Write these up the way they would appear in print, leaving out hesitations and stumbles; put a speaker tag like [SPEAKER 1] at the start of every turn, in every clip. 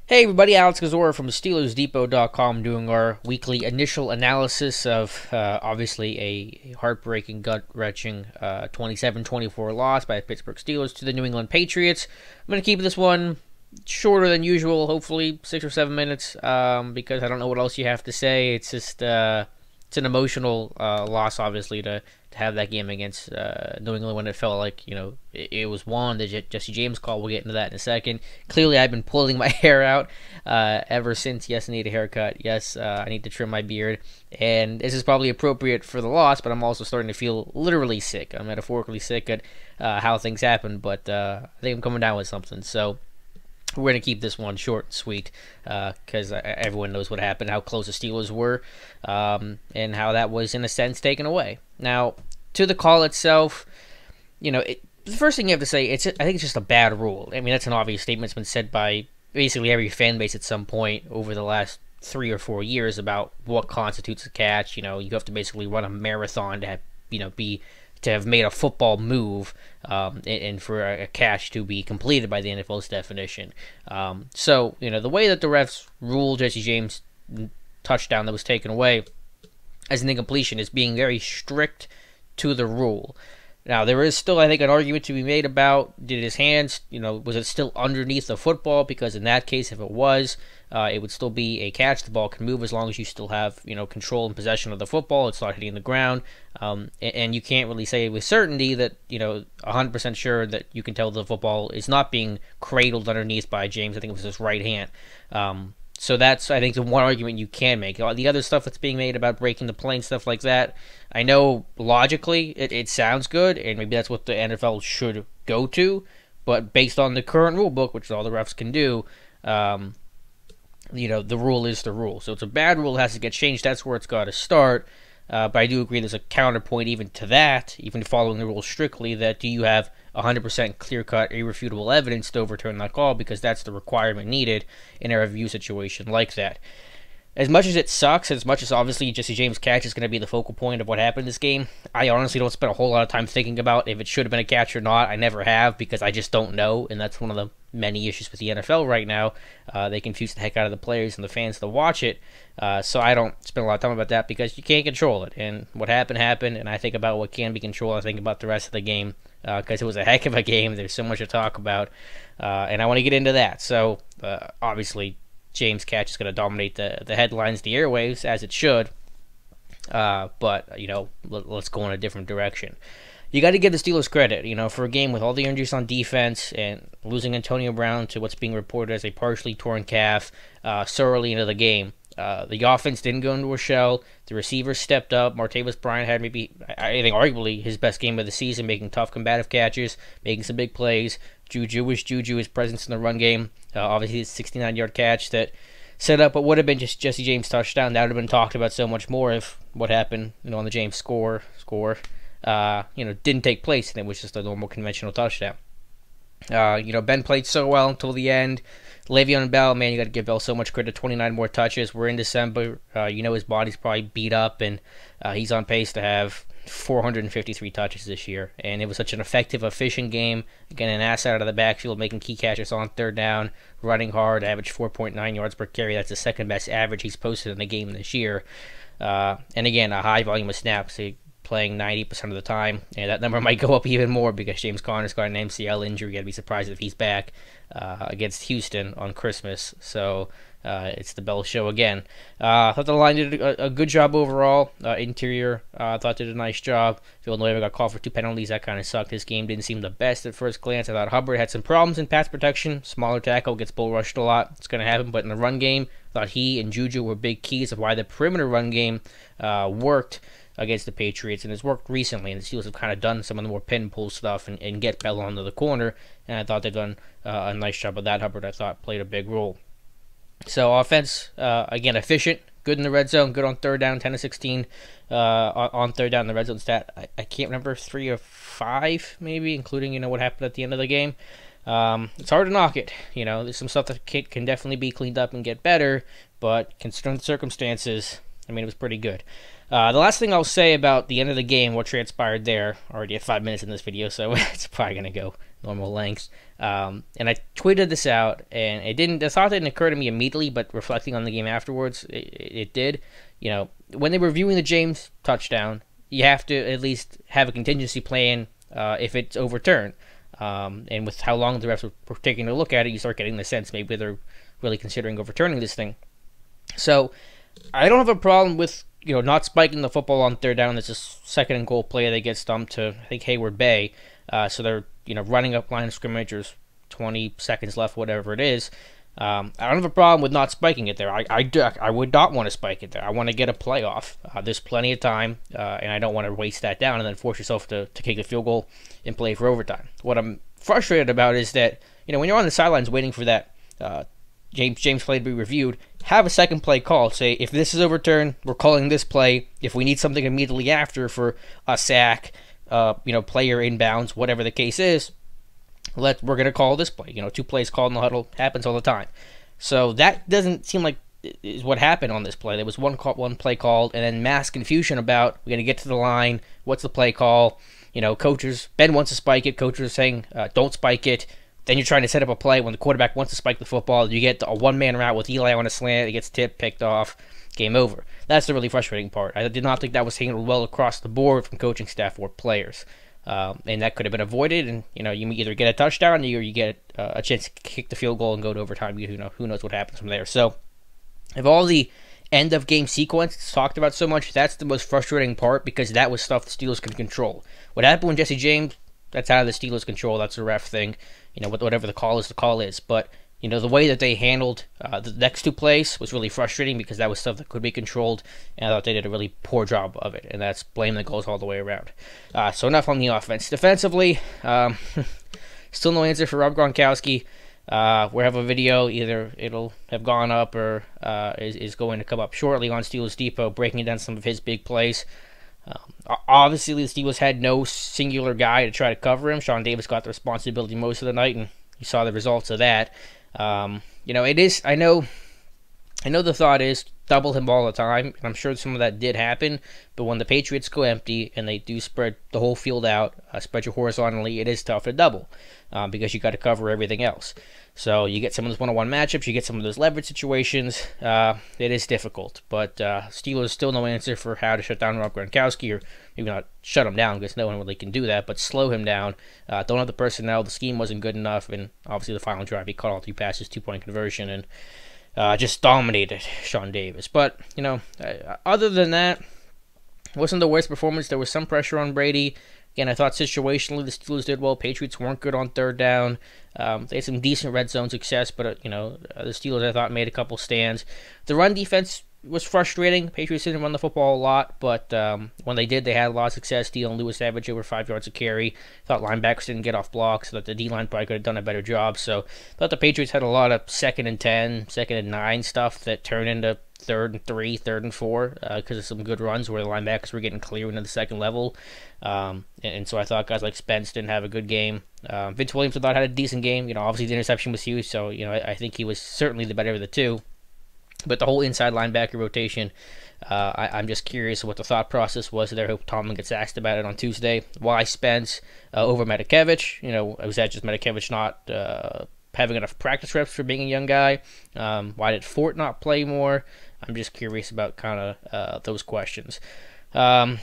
[SPEAKER 1] Hey everybody, Alex Kozora from SteelersDepot.com doing our weekly initial analysis of obviously a heartbreaking, gut-wrenching 27-24 loss by the Pittsburgh Steelers to the New England Patriots. I'm going to keep this one shorter than usual, hopefully 6 or 7 minutes, because I don't know what else you have to say. It's just it's an emotional loss, obviously, to have that game against New England when it felt like, it was won. The Jesse James call, we'll get into that in a second. Clearly, I've been pulling my hair out ever since. Yes, I need a haircut. Yes, I need to trim my beard. And this is probably appropriate for the loss, but I'm also starting to feel literally sick. I'm metaphorically sick at how things happen, but I think I'm coming down with something. So we're going to keep this one short and sweet because everyone knows what happened, how close the Steelers were, and how that was, in a sense, taken away. Now, to the call itself, the first thing you have to say, I think it's just a bad rule. I mean, that's an obvious statement. It's been said by basically every fan base at some point over the last 3 or 4 years about what constitutes a catch. You have to basically run a marathon to have, to have made a football move, and for a catch to be completed by the NFL's definition. So, the way that the refs ruled Jesse James' touchdown that was taken away as an incompletion is being very strict to the rule. Now, there is still, I think, an argument to be made about, did his hands, was it still underneath the football? Because in that case, if it was, it would still be a catch. The ball can move as long as you still have, control and possession of the football. It's not hitting the ground. And you can't really say with certainty that, 100% sure that you can tell the football is not being cradled underneath by James. I think it was his right hand. So that's, I think, the one argument you can make. The other stuff that's being made about breaking the plane, stuff like that, I know logically it sounds good, and maybe that's what the NFL should go to, but based on the current rule book, which all the refs can do, the rule is the rule. So it's a bad rule, it has to get changed. That's where it's got to start. But I do agree there's a counterpoint even to that, even following the rules strictly, that do you have 100% clear-cut, irrefutable evidence to overturn that call, because that's the requirement needed in a review situation like that. As much as it sucks, as much as obviously Jesse James' catch is going to be the focal point of what happened in this game, I honestly don't spend a whole lot of time thinking about if it should have been a catch or not. I never have, because I just don't know, and that's one of the many issues with the NFL right now. They confuse the heck out of the players and the fans to watch it, so I don't spend a lot of time about that because you can't control it. And what happened, happened, and I think about what can be controlled. I think about the rest of the game because it was a heck of a game. There's so much to talk about, and I want to get into that. So, obviously, James' catch is going to dominate the headlines, the airwaves, as it should. But, let's go in a different direction. You got to give the Steelers credit, for a game with all the injuries on defense and losing Antonio Brown to what's being reported as a partially torn calf so early into the game. The offense didn't go into a shell. The receivers stepped up. Martavis Bryant had maybe, I think, arguably his best game of the season, making tough, combative catches, making some big plays. Juju, his presence in the run game. Obviously, his 69-yard catch that set up what would have been just Jesse James' touchdown. That would have been talked about so much more if what happened, on the James score, didn't take place, and it was just a normal conventional touchdown. Ben played so well until the end. Le'Veon Bell, man, you got to give Bell so much credit. 29 more touches. We're in December. His body's probably beat up, and he's on pace to have 453 touches this year. And it was such an effective, efficient game. Again, an ass out of the backfield, making key catches on third down, running hard, average 4.9 yards per carry. That's the second best average he's posted in the game this year. And again, a high volume of snaps. Playing 90% of the time, and that number might go up even more because James Conner's got an MCL injury. I'd be surprised if he's back against Houston on Christmas. So it's the Bell show again. I thought the line did a good job overall. Interior, I thought did a nice job. Villanueva got called for 2 penalties. That kind of sucked. This game didn't seem the best at first glance. I thought Hubbard had some problems in pass protection. Smaller tackle, gets bull rushed a lot. It's going to happen, but in the run game, I thought he and Juju were big keys of why the perimeter run game worked against the Patriots, and it's worked recently, and the Steelers have kind of done some of the more pin pull stuff and get Bell onto the corner, and I thought they've done a nice job of that. Hubbard, I thought, played a big role. So offense, again, efficient, good in the red zone, good on third down, 10 of 16 on third down in the red zone stat. I can't remember, 3 or 5 maybe, including, what happened at the end of the game. It's hard to knock it. There's some stuff that can definitely be cleaned up and get better, but considering the circumstances, it was pretty good. The last thing I'll say about the end of the game, what transpired there, already at 5 minutes in this video, so it's probably going to go normal length. And I tweeted this out, and the thought didn't occur to me immediately, but reflecting on the game afterwards, it did. When they were reviewing the James touchdown, you have to at least have a contingency plan if it's overturned. And with how long the refs were taking a look at it, you start getting the sense maybe they're really considering overturning this thing. So I don't have a problem with not spiking the football on third down. There's a second and goal play. They get stumped to, I think, Hayward Bay. So they're running up line of scrimmage. There's 20 seconds left, whatever it is. I don't have a problem with not spiking it there. I would not want to spike it there. I want to get a playoff. There's plenty of time, and I don't want to waste that down and then force yourself to kick the field goal and play for overtime. What I'm frustrated about is that when you're on the sidelines waiting for that James play to be reviewed, have a second play call. Say, if this is overturned, we're calling this play. If we need something immediately after for a sack, player inbounds, whatever the case is, we're going to call this play. 2 plays called in the huddle, happens all the time. So that doesn't seem like is what happened on this play. There was one play called, and then mass confusion about, we're going to get to the line, what's the play call? Coaches, Ben wants to spike it, coaches are saying, don't spike it. Then you're trying to set up a play when the quarterback wants to spike the football. You get a one-man route with Eli on a slant. It gets tipped, picked off, game over. That's the really frustrating part. I did not think that was handled well across the board from coaching staff or players. And that could have been avoided. And, you either get a touchdown or you get a chance to kick the field goal and go to overtime. Who knows what happens from there. So, of all the end-of-game sequence talked about so much, that's the most frustrating part because that was stuff the Steelers could control. What happened with Jesse James, that's out of the Steelers' control. That's a ref thing. Whatever the call is. But, the way that they handled the next 2 plays was really frustrating because that was stuff that could be controlled, and I thought they did a really poor job of it, and that's blame that goes all the way around. So enough on the offense. Defensively, still no answer for Rob Gronkowski. We have a video, either it'll have gone up or is going to come up shortly on Steelers Depot, breaking down some of his big plays. Obviously, the Steelers had no singular guy to try to cover him. Sean Davis got the responsibility most of the night, and you saw the results of that. It is. I know the thought is double him all the time, and I'm sure some of that did happen. But when the Patriots go empty and they do spread the whole field out, spread you horizontally, it is tough to double because you got to cover everything else. So you get some of those one-on-one matchups, you get some of those leverage situations. It is difficult, but Steelers still no answer for how to shut down Rob Gronkowski, or maybe not shut him down because no one really can do that, but slow him down. Don't have the personnel. The scheme wasn't good enough, and obviously the final drive he caught all 3 passes, 2-point conversion, and just dominated Sean Davis. But other than that, it wasn't the worst performance. There was some pressure on Brady. Again, I thought situationally the Steelers did well. Patriots weren't good on third down. They had some decent red zone success, but the Steelers I thought made a couple stands. The run defense was frustrating. Patriots didn't run the football a lot, but when they did, they had a lot of success. Dion Lewis averaged over 5 yards a carry. Thought linebackers didn't get off blocks, so that the D-line probably could have done a better job. So thought the Patriots had a lot of 2nd and 10, 2nd and 9 stuff that turned into 3rd and 3, 3rd and 4 because of some good runs where the linebackers were getting clear into the second level. And so I thought guys like Spence didn't have a good game. Vince Williams I thought had a decent game. Obviously the interception was huge, so I think he was certainly the better of the two. But the whole inside linebacker rotation, I'm just curious what the thought process was there. I hope Tomlin gets asked about it on Tuesday. Why Spence over Metakevich? Was that just Metakevich not having enough practice reps for being a young guy? Why did Fort not play more? I'm just curious about kind of those questions. Let's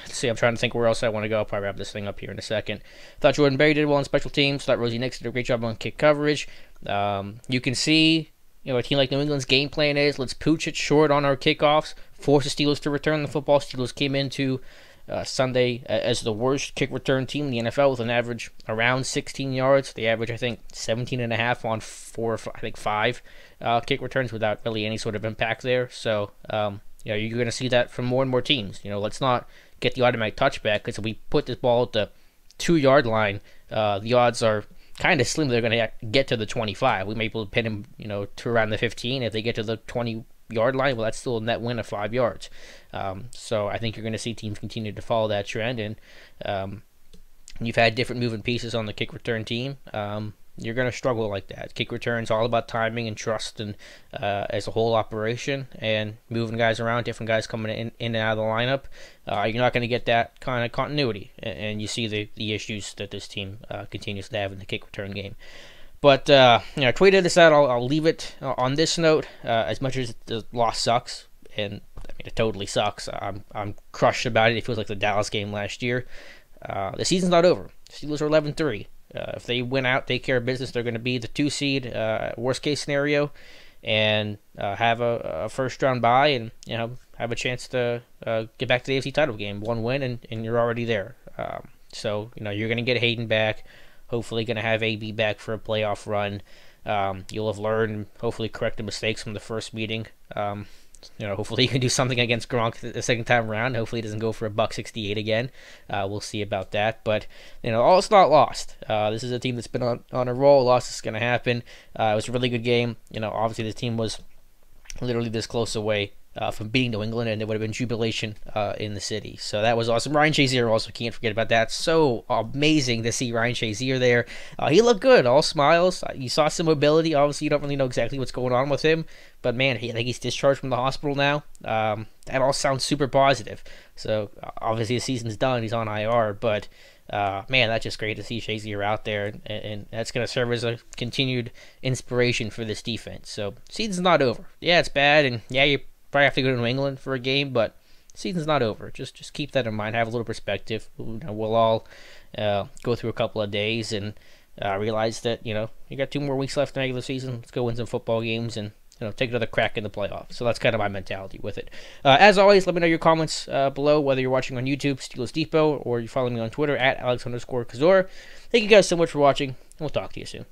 [SPEAKER 1] see, I'm trying to think where else I want to go. I'll probably wrap this thing up here in a second. Thought Jordan Berry did well on special teams. Thought Rosie Nix did a great job on kick coverage. You can see a team like New England's game plan is let's pooch it short on our kickoffs, force the Steelers to return the football. Steelers came into Sunday as the worst kick return team in the NFL with an average around 16 yards. They average, I think, 17.5 on 5 kick returns without really any sort of impact there. So, you're going to see that from more and more teams. Let's not get the automatic touchback because if we put this ball at the 2-yard line, the odds are kind of slim they're going to get to the 25. We may be able to pin them, to around the 15. If they get to the 20-yard line, well, that's still a net win of 5 yards. So I think you're going to see teams continue to follow that trend, and you've had different moving pieces on the kick return team. you're going to struggle like that. Kick returns all about timing and trust, and as a whole operation, and moving guys around, different guys coming in and out of the lineup. You're not going to get that kind of continuity, and you see the issues that this team continues to have in the kick return game. But I tweeted this out. I'll leave it on this note. As much as the loss sucks, and I mean it totally sucks. I'm crushed about it. It feels like the Dallas game last year. The season's not over. Steelers are 11-3. If they win out, take care of business, they're going to be the 2 seed, worst case scenario, and have a first round bye, and have a chance to get back to the AFC title game. One win, and you're already there. So you're going to get Hayden back. Hopefully going to have AB back for a playoff run. You'll have learned, hopefully correct the mistakes from the first meeting. Hopefully you can do something against Gronk the second time around. Hopefully he doesn't go for a $168 again. We'll see about that. But, all it's not lost. This is a team that's been on a roll. Loss is going to happen. It was a really good game. Obviously the team was literally this close away from beating New England, and there would have been jubilation in the city. So that was awesome. Ryan Shazier also, can't forget about that. So amazing to see Ryan Shazier there. He looked good, all smiles. You saw some mobility. Obviously, you don't really know exactly what's going on with him, but man, I think he's discharged from the hospital now. That all sounds super positive. So obviously the season's done. He's on IR, but man, that's just great to see Shazier out there, and that's going to serve as a continued inspiration for this defense. So season's not over. Yeah, it's bad, and yeah, you probably have to go to New England for a game, but season's not over. Just keep that in mind. Have a little perspective. We'll all go through a couple of days and realize that you got 2 more weeks left in the regular season. Let's go win some football games and take another crack in the playoffs. So that's kind of my mentality with it. As always, let me know your comments below, whether you're watching on YouTube, Steelers Depot, or you're following me on Twitter at Alex_Kozora. Thank you guys so much for watching, and we'll talk to you soon.